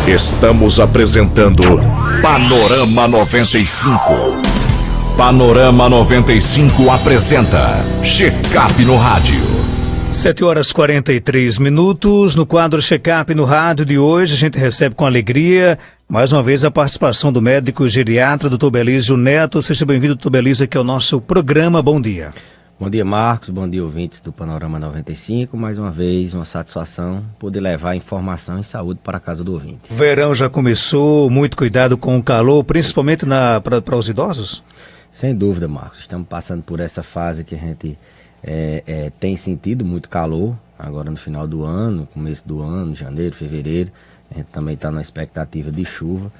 Estamos apresentando Panorama 95. Panorama 95 apresenta Check-up no Rádio. 7h43. No quadro Check-up no Rádio de hoje, a gente recebe com alegria, mais uma vez, a participação do médico geriatra, Dr. Belísio Neto. Seja bem-vindo, Dr. Belísio, aqui ao nosso programa. Bom dia. Bom dia, Marcos. Bom dia, ouvintes do Panorama 95. Mais uma vez, uma satisfação poder levar informação e saúde para a casa do ouvinte. O verão já começou, muito cuidado com o calor, principalmente para os idosos? Sem dúvida, Marcos. Estamos passando por essa fase que a gente tem sentido muito calor, agora no final do ano, começo do ano, janeiro, fevereiro. A gente também está na expectativa de chuva.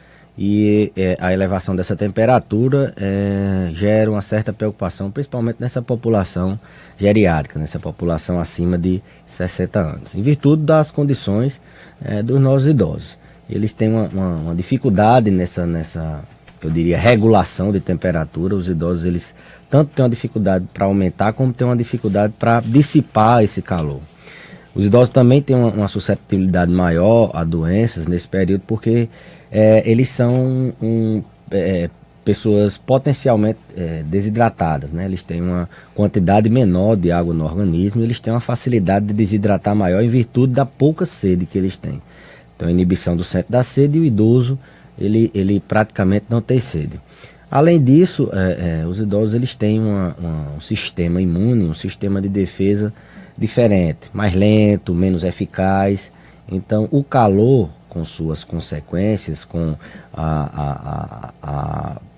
E a elevação dessa temperatura gera uma certa preocupação, principalmente nessa população geriátrica, nessa população acima de 60 anos, em virtude das condições dos nossos idosos. Eles têm uma dificuldade nessa, eu diria, regulação de temperatura. Os idosos, eles tanto têm uma dificuldade para aumentar, como têm uma dificuldade para dissipar esse calor. Os idosos também têm uma suscetibilidade maior a doenças nesse período, porque eles são pessoas potencialmente desidratadas, né? Eles têm uma quantidade menor de água no organismo, eles têm uma facilidade de desidratar maior em virtude da pouca sede que eles têm. Então, a inibição do centro da sede, e o idoso, ele praticamente não tem sede. Além disso, os idosos, eles têm um sistema imune, um sistema de defesa diferente, mais lento, menos eficaz. Então, o calor, com suas consequências, com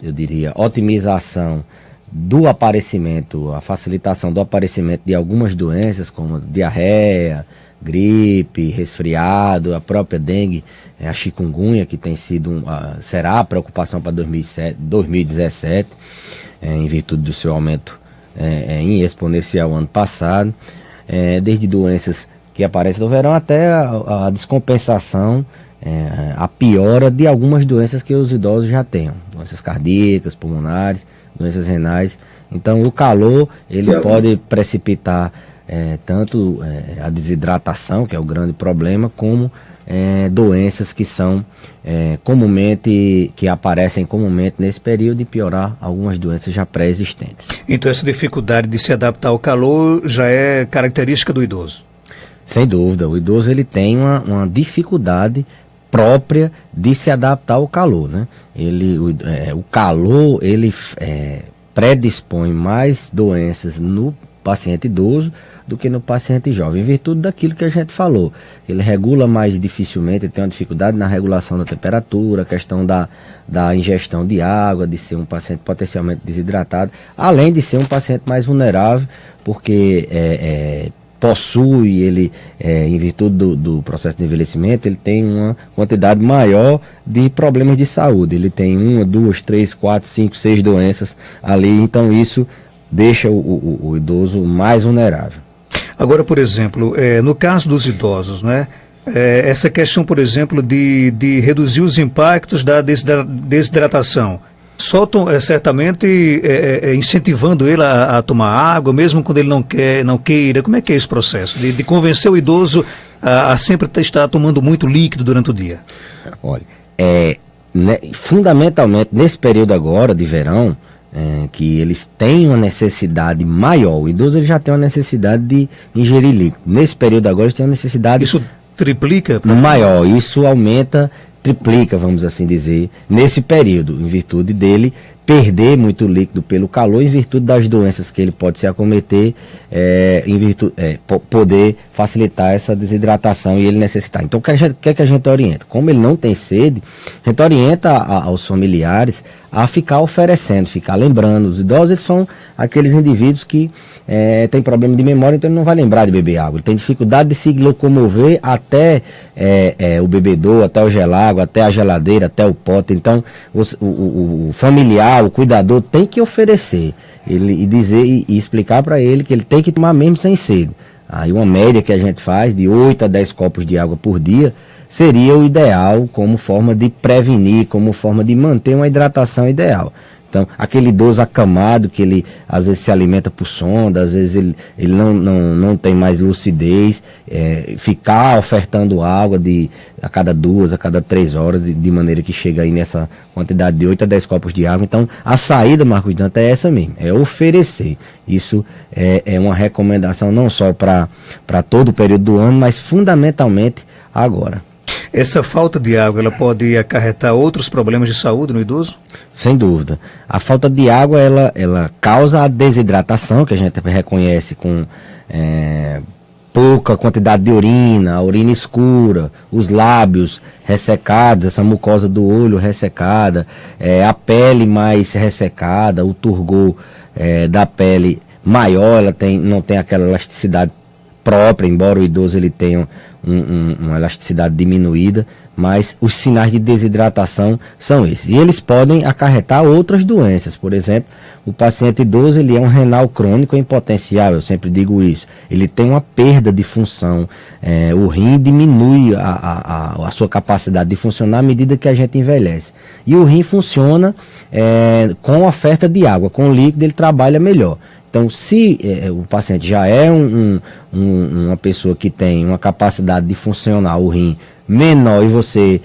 eu diria, otimização do aparecimento, a facilitação do aparecimento de algumas doenças, como diarreia, gripe, resfriado, a própria dengue, a chikungunya, que tem sido será a preocupação para 2017, em virtude do seu aumento em exponencial ano passado, desde doenças que aparecem no verão até a descompensação, a piora de algumas doenças que os idosos já têm, doenças cardíacas, pulmonares, doenças renais. Então, o calor, ele pode precipitar tanto a desidratação, que é o grande problema, como doenças que são que aparecem comumente nesse período, e piorar algumas doenças já pré-existentes. Então, essa dificuldade de se adaptar ao calor já é característica do idoso? Sem dúvida, o idoso, ele tem uma dificuldade própria de se adaptar ao calor, né? O calor, ele predispõe mais doenças no paciente idoso do que no paciente jovem, em virtude daquilo que a gente falou. Ele regula mais dificilmente, ele tem uma dificuldade na regulação da temperatura, a questão da ingestão de água, de ser um paciente potencialmente desidratado, além de ser um paciente mais vulnerável, porque possui, em virtude do processo de envelhecimento, ele tem uma quantidade maior de problemas de saúde. Ele tem 1, 2, 3, 4, 5, 6 doenças ali, então isso deixa o idoso mais vulnerável. Agora, por exemplo, no caso dos idosos, né, essa questão, por exemplo, de reduzir os impactos da desidratação, certamente incentivando ele a tomar água, mesmo quando ele não queira. Como é que é esse processo de convencer o idoso a sempre estar tomando muito líquido durante o dia? Olha, fundamentalmente nesse período agora de verão, que eles têm uma necessidade maior. O idoso, ele já tem uma necessidade de ingerir líquido. Nesse período agora, eles têm uma necessidade... Isso triplica? Maior, isso aumenta, triplica, vamos assim dizer, nesse período, em virtude dele perder muito líquido pelo calor, em virtude das doenças que ele pode se acometer, poder facilitar essa desidratação e ele necessitar. Então, o que é que a gente orienta? Como ele não tem sede, a gente orienta aos familiares a ficar oferecendo, ficar lembrando. Os idosos, eles são aqueles indivíduos que têm problema de memória, então ele não vai lembrar de beber água. Ele tem dificuldade de se locomover até o bebedouro, até o gelágua, até a geladeira, até o pote. Então, o familiar, o cuidador tem que oferecer e dizer e explicar para ele que ele tem que tomar mesmo sem sede. Aí uma média que a gente faz de 8 a 10 copos de água por dia seria o ideal, como forma de prevenir, como forma de manter uma hidratação ideal. Então, aquele idoso acamado, que ele às vezes se alimenta por sonda, às vezes ele não tem mais lucidez, ficar ofertando água a cada 2, a cada 3 horas, de maneira que chega aí nessa quantidade de 8 a 10 copos de água. Então, a saída, Marcos Dantas, é essa mesmo, é oferecer. Isso é uma recomendação não só para todo o período do ano, mas fundamentalmente agora. Essa falta de água, ela pode acarretar outros problemas de saúde no idoso? Sem dúvida. A falta de água, ela causa a desidratação, que a gente reconhece com pouca quantidade de urina, a urina escura, os lábios ressecados, essa mucosa do olho ressecada, a pele mais ressecada, o turgor da pele maior, não tem aquela elasticidade própria, embora o idoso ele tenha uma elasticidade diminuída, mas os sinais de desidratação são esses. E eles podem acarretar outras doenças. Por exemplo, o paciente idoso ele é um renal crônico em potencial, eu sempre digo isso. Ele tem uma perda de função, o rim diminui a sua capacidade de funcionar à medida que a gente envelhece. E o rim funciona com oferta de água, com líquido ele trabalha melhor. Então, se o paciente já é uma pessoa que tem uma capacidade de funcionar o rim menor e você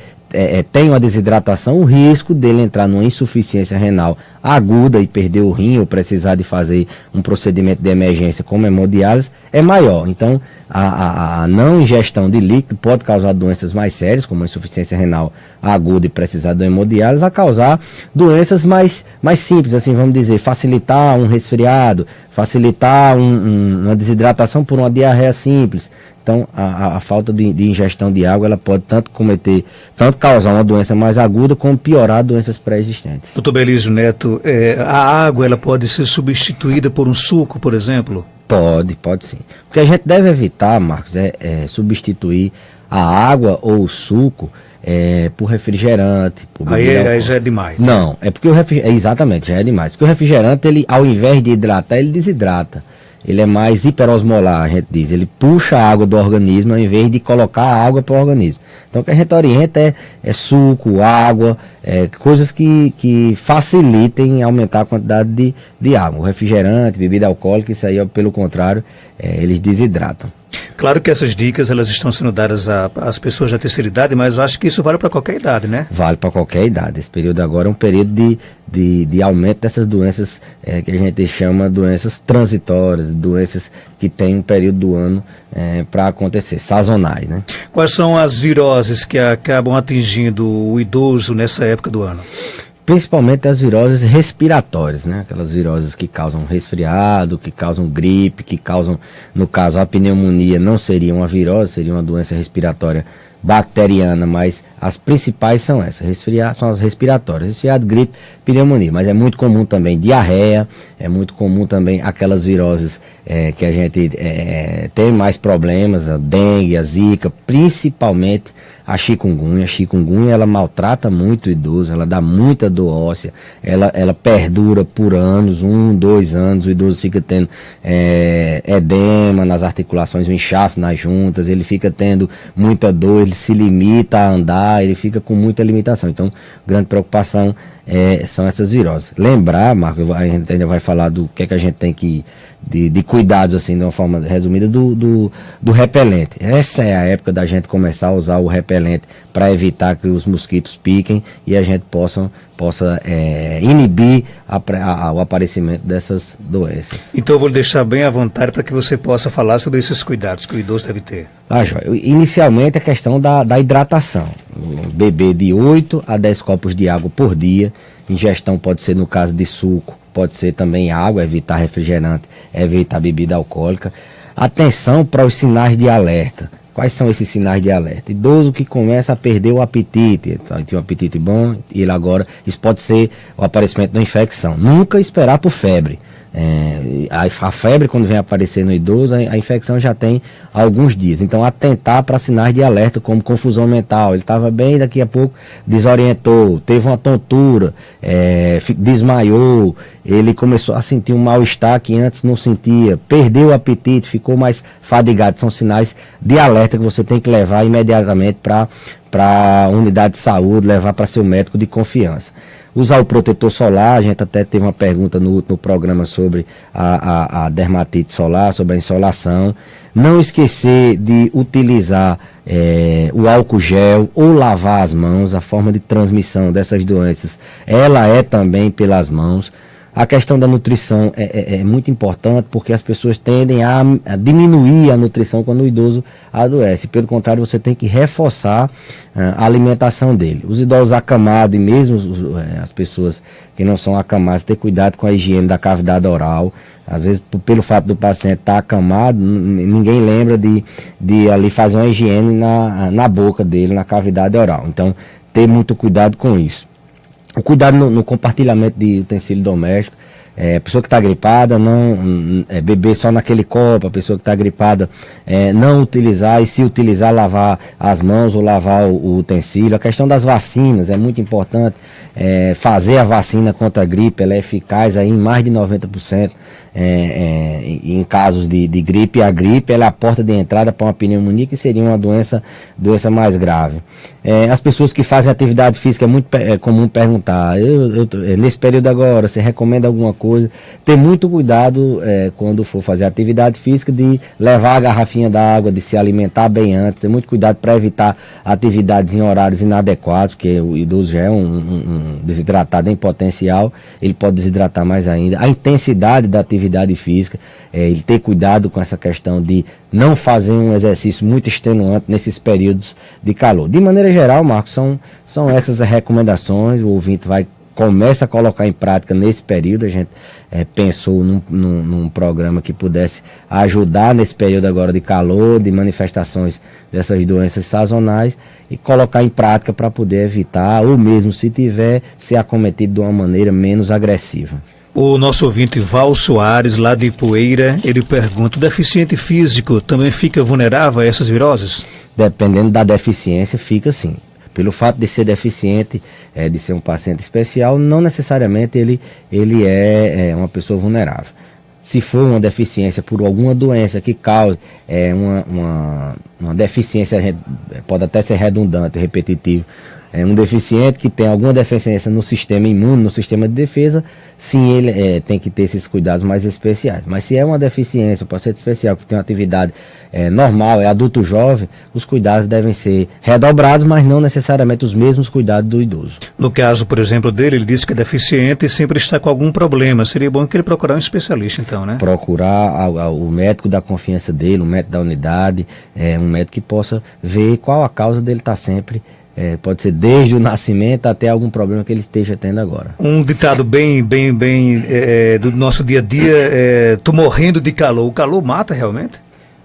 tem uma desidratação, o risco dele entrar numa insuficiência renal aguda e perder o rim ou precisar de fazer um procedimento de emergência como hemodiálise é maior. Então, a não ingestão de líquido pode causar doenças mais sérias, como a insuficiência renal aguda e precisar de hemodiálise, a causar doenças mais simples, assim vamos dizer, facilitar um resfriado, facilitar uma desidratação por uma diarreia simples. Então, a falta de ingestão de água, ela pode tanto causar uma doença mais aguda, como piorar doenças pré-existentes. Doutor Belísio Neto, a água, ela pode ser substituída por um suco, por exemplo? Pode sim. O que a gente deve evitar, Marcos, é substituir a água ou o suco por refrigerante, por bebida aí já é demais. Não, é porque exatamente, já é demais. Porque o refrigerante, ele, ao invés de hidratar, ele desidrata. Ele é mais hiperosmolar, a gente diz. Ele puxa a água do organismo ao invés de colocar a água para o organismo. Então o que a gente orienta é suco, água, coisas que facilitem aumentar a quantidade de água. O refrigerante, bebida alcoólica, isso aí, pelo contrário, eles desidratam. Claro que essas dicas elas estão sendo dadas às pessoas da terceira idade, mas eu acho que isso vale para qualquer idade, né? Vale para qualquer idade. Esse período agora é um período de aumento dessas doenças que a gente chama doenças transitórias, doenças que tem um período do ano para acontecer, sazonais, né? Quais são as viroses que acabam atingindo o idoso nessa época do ano? Principalmente as viroses respiratórias, né? Aquelas viroses que causam resfriado, que causam gripe, que causam, no caso, a pneumonia não seria uma virose, seria uma doença respiratória bacteriana, mas as principais são essas, são as respiratórias, resfriado, gripe, pneumonia, mas é muito comum também diarreia, é muito comum também aquelas viroses que a gente tem mais problemas, a dengue, a zika, principalmente a chikungunya. A chikungunya, ela maltrata muito o idoso, ela dá muita dor óssea, ela perdura por anos, 1, 2 anos, o idoso fica tendo edema nas articulações, um inchaço nas juntas, ele fica tendo muita dor, ele se limita a andar, ele fica com muita limitação. Então, grande preocupação são essas viroses. Lembrar, Marco, a gente ainda vai falar do que é que a gente tem que de cuidados, assim, de uma forma resumida, do repelente. Essa é a época da gente começar a usar o repelente para evitar que os mosquitos piquem e a gente possa inibir o aparecimento dessas doenças. Então eu vou deixar bem à vontade para que você possa falar sobre esses cuidados que o idoso deve ter. Joia. Inicialmente a questão da hidratação. Beber de 8 a 10 copos de água por dia. Ingestão pode ser no caso de suco, pode ser também água, evitar refrigerante, evitar bebida alcoólica. Atenção para os sinais de alerta. Quais são esses sinais de alerta? Idoso que começa a perder o apetite, tem um apetite bom, e ele agora, isso pode ser o aparecimento de uma infecção. Nunca esperar por febre. A febre, quando vem aparecer no idoso, a infecção já tem alguns dias. Então, atentar para sinais de alerta, como confusão mental. Ele estava bem, daqui a pouco desorientou, teve uma tontura, desmaiou, ele começou a sentir um mal-estar que antes não sentia, perdeu o apetite, ficou mais fadigado. São sinais de alerta que você tem que levar imediatamente para para a unidade de saúde, levar para seu médico de confiança. Usar o protetor solar, a gente até teve uma pergunta no último programa sobre a dermatite solar, sobre a insolação. Não esquecer de utilizar o álcool gel ou lavar as mãos. A forma de transmissão dessas doenças, ela é também pelas mãos. A questão da nutrição é muito importante, porque as pessoas tendem a diminuir a nutrição quando o idoso adoece. Pelo contrário, você tem que reforçar a alimentação dele. Os idosos acamados e mesmo as pessoas que não são acamadas, ter cuidado com a higiene da cavidade oral. Às vezes, pelo fato do paciente estar acamado, ninguém lembra de ali fazer uma higiene na boca dele, na cavidade oral. Então, ter muito cuidado com isso. O cuidado no compartilhamento de utensílio doméstico. A pessoa que está gripada, não beber só naquele copo. A pessoa que está gripada, não utilizar, e se utilizar, lavar as mãos ou lavar o utensílio. A questão das vacinas é muito importante. Fazer a vacina contra a gripe, ela é eficaz aí em mais de 90%. Em casos de gripe. A gripe ela é a porta de entrada para uma pneumonia, que seria uma doença mais grave. As pessoas que fazem atividade física, é muito comum perguntar, nesse período agora, você recomenda alguma coisa? Ter muito cuidado quando for fazer atividade física, de levar a garrafinha d'água, de se alimentar bem antes, ter muito cuidado para evitar atividades em horários inadequados, porque o idoso já é um desidratado em potencial, ele pode desidratar mais ainda. A intensidade da atividade física, ele ter cuidado com essa questão de não fazer um exercício muito extenuante nesses períodos de calor. De maneira geral, Marcos, são essas as recomendações. O ouvinte começa a colocar em prática nesse período. A gente pensou num programa que pudesse ajudar nesse período agora de calor, de manifestações dessas doenças sazonais, e colocar em prática para poder evitar, ou mesmo se tiver, ser acometido de uma maneira menos agressiva. O nosso ouvinte Val Soares, lá de Poeira, ele pergunta: o deficiente físico também fica vulnerável a essas viroses? Dependendo da deficiência, fica sim. Pelo fato de ser deficiente, de ser um paciente especial, não necessariamente ele é uma pessoa vulnerável. Se for uma deficiência por alguma doença que cause uma deficiência, pode até ser redundante, repetitivo, um deficiente que tem alguma deficiência no sistema imune, no sistema de defesa, sim, ele tem que ter esses cuidados mais especiais. Mas se é uma deficiência, um paciente especial que tem uma atividade normal, é adulto jovem, os cuidados devem ser redobrados, mas não necessariamente os mesmos cuidados do idoso. No caso, por exemplo, dele, ele disse que é deficiente e sempre está com algum problema. Seria bom que ele procurar um especialista, então, né? Procurar o médico da confiança dele, o médico da unidade, um médico que possa ver qual a causa dele estar sempre. Pode ser desde o nascimento até algum problema que ele esteja tendo agora. Um ditado bem do nosso dia a dia, tô morrendo de calor. O calor mata realmente?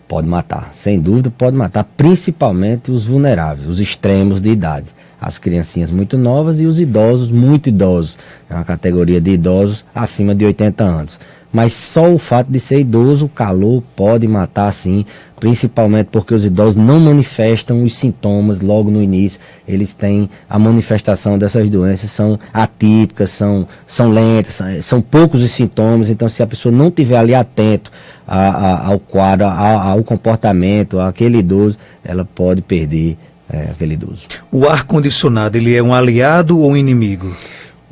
Pode matar, sem dúvida pode matar, principalmente os vulneráveis, os extremos de idade. As criancinhas muito novas e os idosos muito idosos. É uma categoria de idosos acima de 80 anos. Mas só o fato de ser idoso, o calor pode matar sim, principalmente porque os idosos não manifestam os sintomas logo no início. Eles têm a manifestação dessas doenças, são atípicas, são lentas, são poucos os sintomas. Então, se a pessoa não estiver ali atento ao quadro, ao comportamento, àquele idoso, ela pode perder aquele idoso. O ar-condicionado, ele é um aliado ou um inimigo?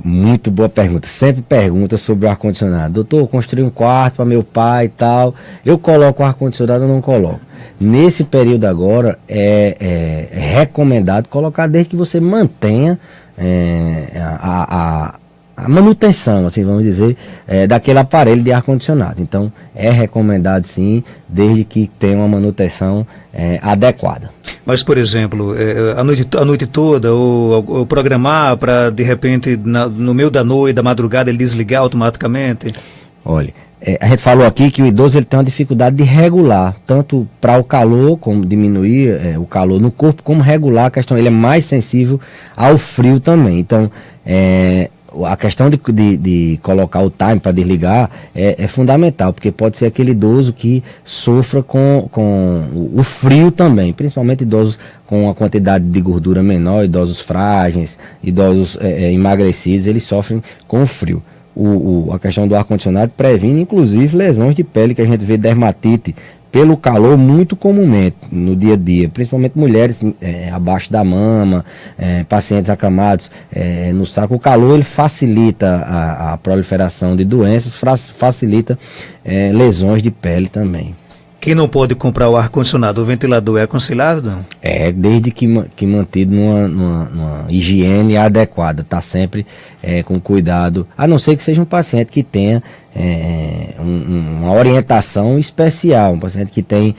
Muito boa pergunta. Sempre pergunta sobre o ar-condicionado. Doutor, eu construí um quarto para meu pai e tal. Eu coloco o ar-condicionado ou não coloco? Nesse período agora, é recomendado colocar desde que você mantenha a manutenção, assim vamos dizer, daquele aparelho de ar-condicionado. Então, é recomendado sim, desde que tenha uma manutenção adequada. Mas, por exemplo, a noite toda, ou programar para, de repente, no meio da noite, da madrugada, ele desligar automaticamente? Olha, a gente falou aqui que o idoso ele tem uma dificuldade de regular, tanto para o calor, como diminuir o calor no corpo, como regular a questão, ele é mais sensível ao frio também. Então, a questão de colocar o time para desligar é fundamental, porque pode ser aquele idoso que sofra com o frio também, principalmente idosos com uma quantidade de gordura menor, idosos frágeis, idosos emagrecidos, eles sofrem com o frio. A questão do ar-condicionado previne, inclusive, lesões de pele, que a gente vê dermatite pelo calor, muito comumente no dia a dia, principalmente mulheres abaixo da mama, pacientes acamados no saco. O calor ele facilita a proliferação de doenças, facilita lesões de pele também. Quem não pode comprar o ar-condicionado, o ventilador, é aconselhável, não? Desde que mantido numa higiene adequada, está sempre com cuidado, a não ser que seja um paciente que tenha uma orientação especial, um paciente que tem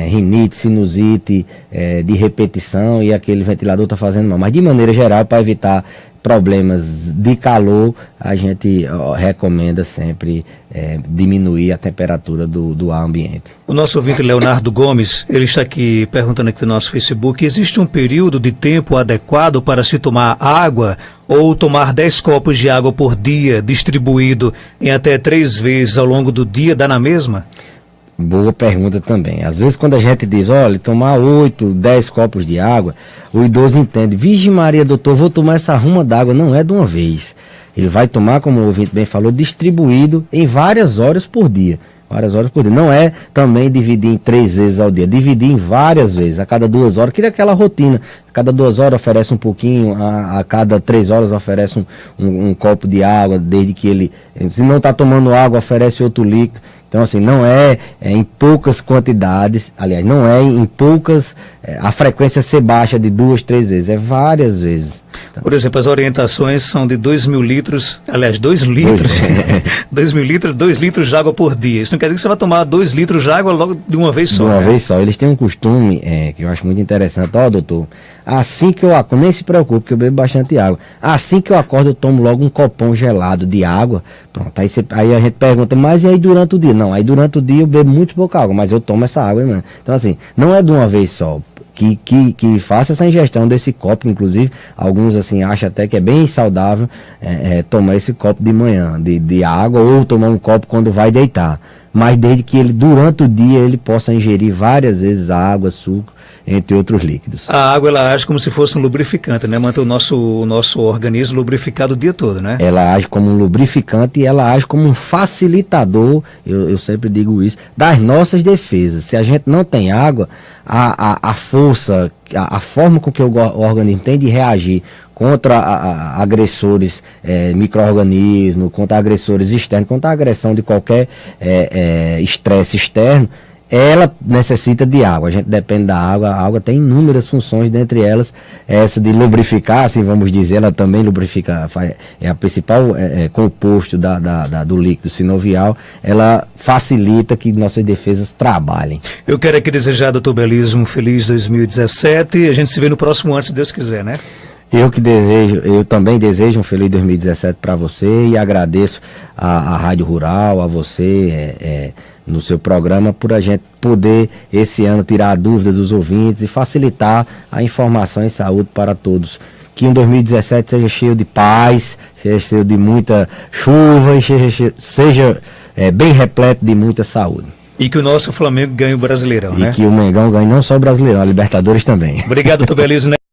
rinite, sinusite, de repetição e aquele ventilador está fazendo mal. Mas de maneira geral, para evitar problemas de calor, a gente recomenda sempre diminuir a temperatura do ar ambiente. O nosso ouvinte Leonardo Gomes, ele está aqui perguntando aqui no nosso Facebook, existe um período de tempo adequado para se tomar água ou tomar 10 copos de água por dia, distribuído em até 3 vezes ao longo do dia, dá na mesma? Boa pergunta também. Às vezes quando a gente diz, olha, tomar 8, 10 copos de água, o idoso entende, Virgem Maria, doutor, vou tomar essa ruma d'água, não é de uma vez. Ele vai tomar, como o ouvinte bem falou, distribuído em várias horas por dia. Várias horas por dia. Não é também dividir em 3 vezes ao dia, dividir em várias vezes, a cada 2 horas, cria aquela rotina. A cada 2 horas oferece um pouquinho, a cada 3 horas oferece um copo de água, desde que ele, se não está tomando água, oferece outro líquido. Então, assim, não é em poucas quantidades, aliás, não é em poucas, a frequência ser baixa de 2, 3 vezes, é várias vezes. Por exemplo, as orientações são de 2.000 litros, aliás, 2 litros, 2.000 litros, 2 litros de água por dia. Isso não quer dizer que você vai tomar 2 litros de água logo de uma vez só. De uma vez só. Eles têm um costume, que eu acho muito interessante. Doutor, assim que eu acordo, nem se preocupe, que eu bebo bastante água. Assim que eu acordo, eu tomo logo um copão gelado de água. Pronto, aí a gente pergunta, mas e aí durante o dia? Não, aí durante o dia eu bebo muito pouca água, mas eu tomo essa água, né? Então, assim, não é de uma vez só. Que faça essa ingestão desse copo, inclusive, alguns assim acham até que é bem saudável tomar esse copo de manhã, de água, ou tomar um copo quando vai deitar. Mas desde que ele, durante o dia, ele possa ingerir várias vezes água, suco, entre outros líquidos. A água, ela age como se fosse um lubrificante, né? Mantém o nosso organismo lubrificado o dia todo, né? Ela age como um lubrificante e ela age como um facilitador, eu sempre digo isso, das nossas defesas. Se a gente não tem água, a força, a forma com que o organismo tem de reagir contra agressores, micro-organismos, contra agressores externos, contra a agressão de qualquer estresse externo, ela necessita de água, a gente depende da água, a água tem inúmeras funções, dentre elas essa de lubrificar, assim vamos dizer, ela também lubrifica, é a principal composto do líquido sinovial, ela facilita que nossas defesas trabalhem. Eu quero aqui desejar, doutor Belísio, um feliz 2017 e a gente se vê no próximo ano, se Deus quiser, né? Eu também desejo um feliz 2017 para você e agradeço a Rádio Rural, a você, no seu programa, por a gente poder esse ano tirar a dúvida dos ouvintes e facilitar a informação em saúde para todos. Que um 2017 seja cheio de paz, seja cheio de muita chuva e seja bem repleto de muita saúde. E que o nosso Flamengo ganhe o Brasileirão, né? E que o Mengão ganhe não só o Brasileirão, a Libertadores também. Obrigado, doutor Belísio.